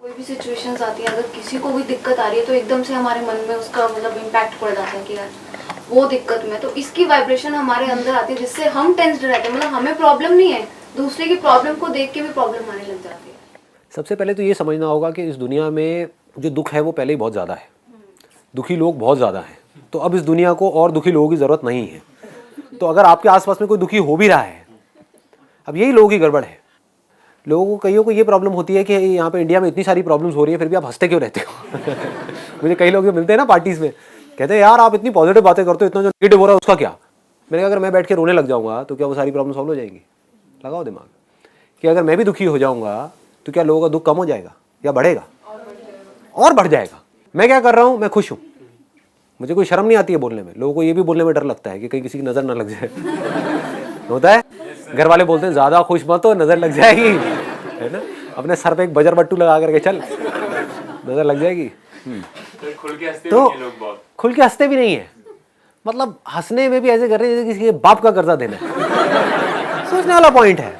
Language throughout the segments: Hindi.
कोई भी सिचुएशंस आती है, अगर किसी को भी दिक्कत आ रही है तो एकदम से हमारे मन में उसका मतलब इम्पैक्ट पड़ जाता है कि यार वो दिक्कत में, तो इसकी वाइब्रेशन हमारे अंदर आती है जिससे हम टेंस्ड रहते हैं। मतलब हमें प्रॉब्लम नहीं है, दूसरे की प्रॉब्लम को देख के भी प्रॉब्लम आने लग जाती है। सबसे पहले तो ये समझना होगा कि इस दुनिया में जो दुख है वो पहले ही बहुत ज़्यादा है, दुखी लोग बहुत ज़्यादा हैं, तो अब इस दुनिया को और दुखी लोगों की ज़रूरत नहीं है। तो अगर आपके आसपास में कोई दुखी हो भी रहा है, अब यही लोगों की गड़बड़ है। लोगों को, कईयों को ये प्रॉब्लम होती है कि यहाँ पे इंडिया में इतनी सारी प्रॉब्लम्स हो रही है फिर भी आप हंसते क्यों रहते हो। मुझे कई लोग जो मिलते हैं ना पार्टीज़ में, कहते हैं यार आप इतनी पॉजिटिव बातें करते हो, इतना जो नेगेटिव हो रहा है उसका क्या। मैंने कहा अगर मैं बैठ के रोने लग जाऊँगा तो क्या वो सारी प्रॉब्लम सॉल्व हो जाएंगी? लगाओ दिमाग कि अगर मैं भी दुखी हो जाऊँगा तो क्या लोगों का दुख कम हो जाएगा या बढ़ेगा? और बढ़ जाएगा। मैं क्या कर रहा हूँ, मैं खुश हूँ, मुझे कोई शर्म नहीं आती है बोलने में। लोगों को ये भी बोलने में डर लगता है कि कहीं किसी की नज़र ना लग जाए। होता है, घर वाले बोलते हैं ज़्यादा खुश मत हो, नज़र लग जाएगी, है ना। अपने सर पे एक बजर बट्टू लगा करके चल, नज़र लग जाएगी। तो खुल के हंसते तो भी नहीं लोग बहुत। खुल के हंसते भी नहीं है, मतलब हंसने में भी ऐसे कर रहे हैं जैसे किसी के बाप का कर्जा देना है। सोचने वाला पॉइंट है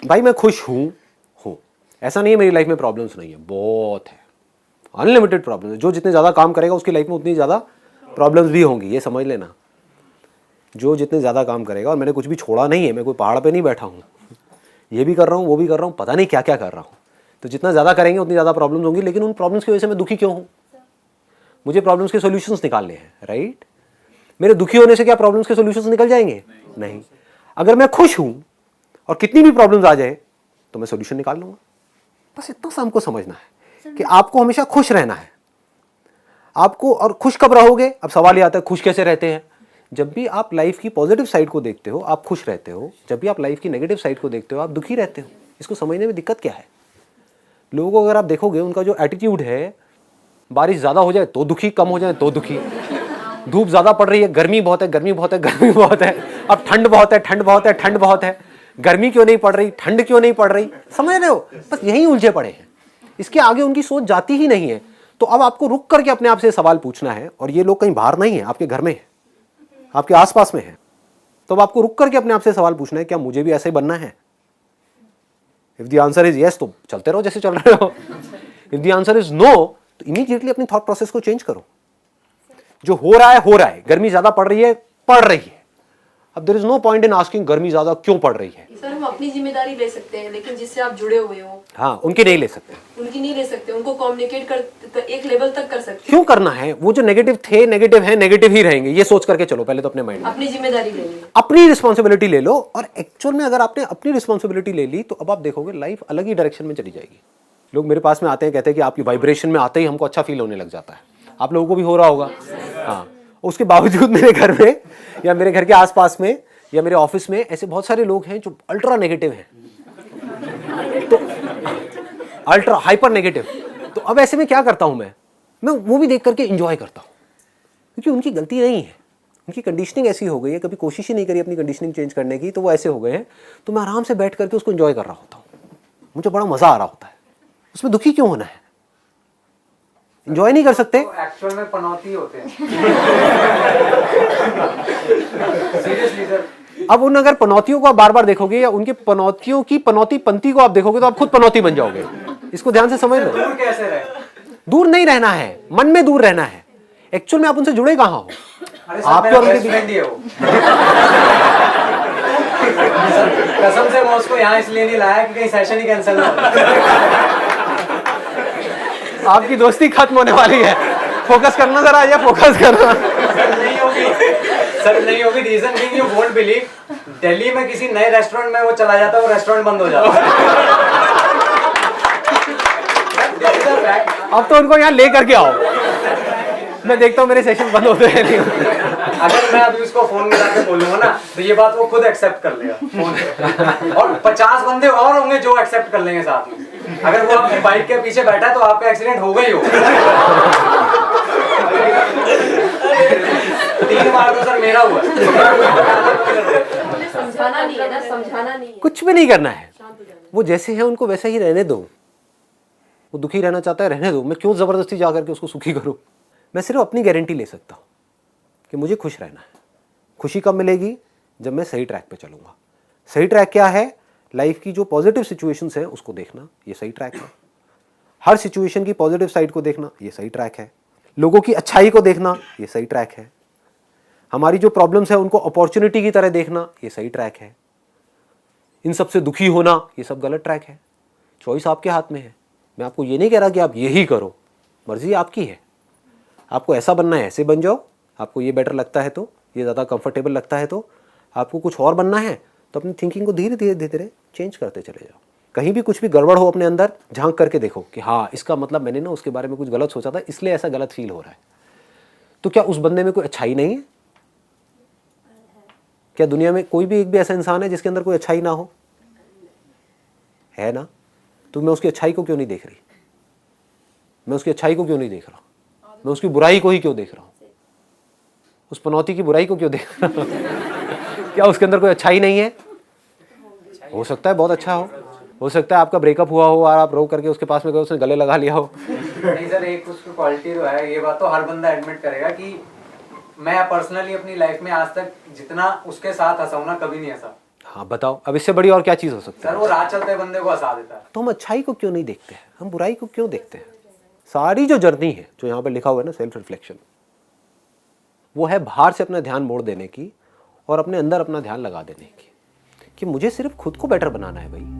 भाई, मैं खुश हूँ। ऐसा नहीं है मेरी लाइफ में प्रॉब्लम्स नहीं है, बहुत है, अनलिमिटेड प्रॉब्लम है। जो जितने ज़्यादा काम करेगा उसकी लाइफ में उतनी ज़्यादा प्रॉब्लम्स भी होंगी, ये समझ लेना। जो जितने ज़्यादा काम करेगा, और मैंने कुछ भी छोड़ा नहीं है, मैं कोई पहाड़ पे नहीं बैठा हूँ, ये भी कर रहा हूँ वो भी कर रहा हूँ, पता नहीं क्या क्या कर रहा हूँ। तो जितना ज़्यादा करेंगे उतनी ज़्यादा प्रॉब्लम्स होंगी, लेकिन उन प्रॉब्लम्स की वजह से मैं दुखी क्यों हूँ? मुझे प्रॉब्लम्स के सोल्यूशंस निकालने हैं, राइट। मेरे दुखी होने से क्या प्रॉब्लम्स के सोल्यूशंस निकल जाएंगे? नहीं। अगर मैं खुश हूँ और कितनी भी प्रॉब्लम्स आ जाए तो मैं सोल्यूशन निकाल लूँगा। बस इतना सा हमको समझना है कि आपको हमेशा खुश रहना है। आपको, और खुश कब रहोगे? अब सवाल ये आता है खुश कैसे रहते हैं? जब भी आप लाइफ की पॉजिटिव साइड को देखते हो आप खुश रहते हो, जब भी आप लाइफ की नेगेटिव साइड को देखते हो आप दुखी रहते हो। इसको समझने में दिक्कत क्या है? लोगों को अगर आप देखोगे, उनका जो एटीट्यूड है, बारिश ज़्यादा हो जाए तो दुखी, कम हो जाए तो दुखी, धूप ज़्यादा पड़ रही है, गर्मी बहुत है, गर्मी बहुत है, गर्मी बहुत है, अब ठंड बहुत है, ठंड बहुत है, ठंड बहुत है, गर्मी क्यों नहीं पड़ रही, ठंड क्यों नहीं पड़ रही, समझ रहे हो? बस यही उलझे पड़े हैं, इसके आगे उनकी सोच जाती ही नहीं है। तो अब आपको रुक करके अपने आप से सवाल पूछना है, और ये लोग कहीं बाहर नहीं है, आपके घर में है, आपके आसपास में है। तो अब आपको रुक करके अपने आप से सवाल पूछना है, क्या मुझे भी ऐसे ही बनना है? If the answer is yes तो चलते रहो जैसे चल रहे हो। If the answer is no तो इमीडिएटली अपनी थॉट प्रोसेस को चेंज करो। जो हो रहा है हो रहा है, गर्मी ज्यादा पड़ रही है, पड़ रही है। अब there is no point in asking गर्मी ज्यादा क्यों पड़ रही है। सर हम अपनी जिम्मेदारी ले सकते हैं, लेकिन जिससे आप जुड़े हुए हो हाँ, उनकी नहीं ले सकते, उनकी नहीं ले सकते, उनको कम्युनिकेट कर एक लेवल तक कर सकते। क्यों करना है? वो जो नेगेटिव थे, नेगेटिव है, नेगेटिव ही रहेंगे, ये सोच करके चलो पहले तो अपने माइंड में। अपनी जिम्मेदारी ले लो, अपनी रिस्पॉन्सिबिलिटी ले लो, और एक्चुअल में अगर आपने अपनी रिस्पॉन्सिबिलिटी ले ली तो अब आप देखोगे लाइफ अलग ही डायरेक्शन में चली जाएगी। लोग मेरे पास में आते हैं, कहते हैं कि आपकी वाइब्रेशन में आते ही हमको अच्छा फील होने लग जाता है। आप लोगों को भी हो रहा होगा। हाँ, उसके बावजूद मेरे घर में या मेरे घर के आसपास में या मेरे ऑफिस में ऐसे बहुत सारे लोग हैं जो अल्ट्रा नेगेटिव हैं, तो अल्ट्रा हाइपर नेगेटिव। तो अब ऐसे में क्या करता हूं मैं वो भी देख करके एंजॉय करता हूं, क्योंकि उनकी गलती नहीं है, उनकी कंडीशनिंग ऐसी हो गई है, कभी कोशिश ही नहीं करी अपनी कंडीशनिंग चेंज करने की, तो वो ऐसे हो गए हैं। तो मैं आराम से बैठ करके उसको एंजॉय कर रहा होता हूँ, मुझे बड़ा मजा आ रहा होता है। उसमें दुखी क्यों होना है? एंजॉय नहीं कर सकते? तो एक्चुअल में पनौती होते हैं। Seriously sir. अब उन अगर पनौतियों को आप बार बार देखोगे या उनके पनौतियों की पनौती पंक्ति को आप देखोगे तो आप खुद पनौती बन जाओगे। इसको ध्यान से समझ लो। दूर कैसे रहे? दूर नहीं रहना है, मन में दूर रहना है। एक्चुअल में आप उनसे जुड़े कहाँ हो? आपके और उनके फ्रेंड ही है वो। कसम से मैं उसको यहाँ इसलिए नहीं लाया कि कहीं सेशन ही कैंसिल ना हो। आपकी दोस्ती खत्म होने वाली है, फोकस करना जरा, या फोकस करना। सर नहीं होगी। Reason being you won't believe, Delhi में किसी नए रेस्टोरेंट में वो चला जाता है, वो रेस्टोरेंट बंद हो जाता है। अब तो उनको यहाँ ले करके आओ, मैं देखता हूँ मेरे सेशन बंद होते हैं नहीं होते। अगर मैं अभी उसको फोन मिला के बोलूंगा ना तो ये बात वो खुद एक्सेप्ट कर लेगा फोन पे। और 50 बंदे और होंगे जो एक्सेप्ट कर लेंगे साथ में। अगर वो आपकी बाइक के पीछे बैठा है तो आपका एक्सीडेंट होगा ही होगा। 3 बार तो सर मेरा हुआ। समझाना नहीं है ना, समझाना नहीं है। कुछ भी नहीं करना है, वो जैसे हैं उनको वैसे ही रहने दो। वो दुखी रहना चाहता है, रहने दो। मैं क्यों जबरदस्ती जा करके उसको सुखी करूं? मैं सिर्फ अपनी गारंटी ले सकता हूं कि मुझे खुश रहना है। खुशी कब मिलेगी? जब मैं सही ट्रैक पे चलूंगा। सही ट्रैक क्या है? लाइफ की जो पॉजिटिव सिचुएशंस हैं उसको देखना, ये सही ट्रैक है। हर सिचुएशन की पॉजिटिव साइड को देखना, ये सही ट्रैक है। लोगों की अच्छाई को देखना, ये सही ट्रैक है। हमारी जो प्रॉब्लम्स है उनको अपॉर्चुनिटी की तरह देखना, ये सही ट्रैक है। इन सब से दुखी होना, ये सब गलत ट्रैक है। चॉइस आपके हाथ में है। मैं आपको ये नहीं कह रहा कि आप यही करो, मर्जी आपकी है। आपको ऐसा बनना है ऐसे बन जाओ, आपको ये बेटर लगता है तो, ये ज़्यादा कंफर्टेबल लगता है तो, आपको कुछ और बनना है तो अपनी थिंकिंग को धीरे धीरे धीरे धीरे चेंज करते चले जाओ। कहीं भी कुछ भी गड़बड़ हो अपने अंदर, झांक करके देखो कि हाँ इसका मतलब मैंने ना उसके बारे में कुछ गलत सोचा था, इसलिए ऐसा गलत फील हो रहा है। तो क्या उस बंदे में कोई अच्छाई नहीं है? क्या दुनिया में कोई भी एक भी ऐसा इंसान है जिसके अंदर कोई अच्छाई ना हो? है ना? तो मैं उसकी अच्छाई को क्यों नहीं देख रही? मैं उसकी अच्छाई को क्यों नहीं देख रहा? मैं उसकी बुराई को ही क्यों देख रहा हूं? उस पनौती की बुराई को क्यों देख रहा हूं? क्या उसके अंदर कोई अच्छाई नहीं है? हो सकता है बहुत अच्छा हो सकता है आपका ब्रेकअप हुआ हो और आप रो करके उसके पास में गए, उसने गले लगा लिया हो। नहीं सर, एक उसकी क्वालिटी तो है, ये बात तो हर बंदा एडमिट करेगा कि मैं पर्सनली अपनी लाइफ में आज तक जितना उसके साथ हंसा हूं ना, कभी नहीं हंसा। हाँ बताओ, अब इससे बड़ी और क्या चीज़ हो सकती है? सर वो राह चलते बंदे को हंसा देता है। तो हम अच्छाई को क्यों नहीं देखते हैं? हम बुराई को क्यों देखते हैं? सारी जो जर्नी है, जो यहाँ पर लिखा हुआ है ना, सेल्फ रिफ्लेक्शन, वो है बाहर से अपना ध्यान मोड़ देने की और अपने अंदर अपना ध्यान लगा देने की, कि मुझे सिर्फ खुद को बेटर बनाना है भाई।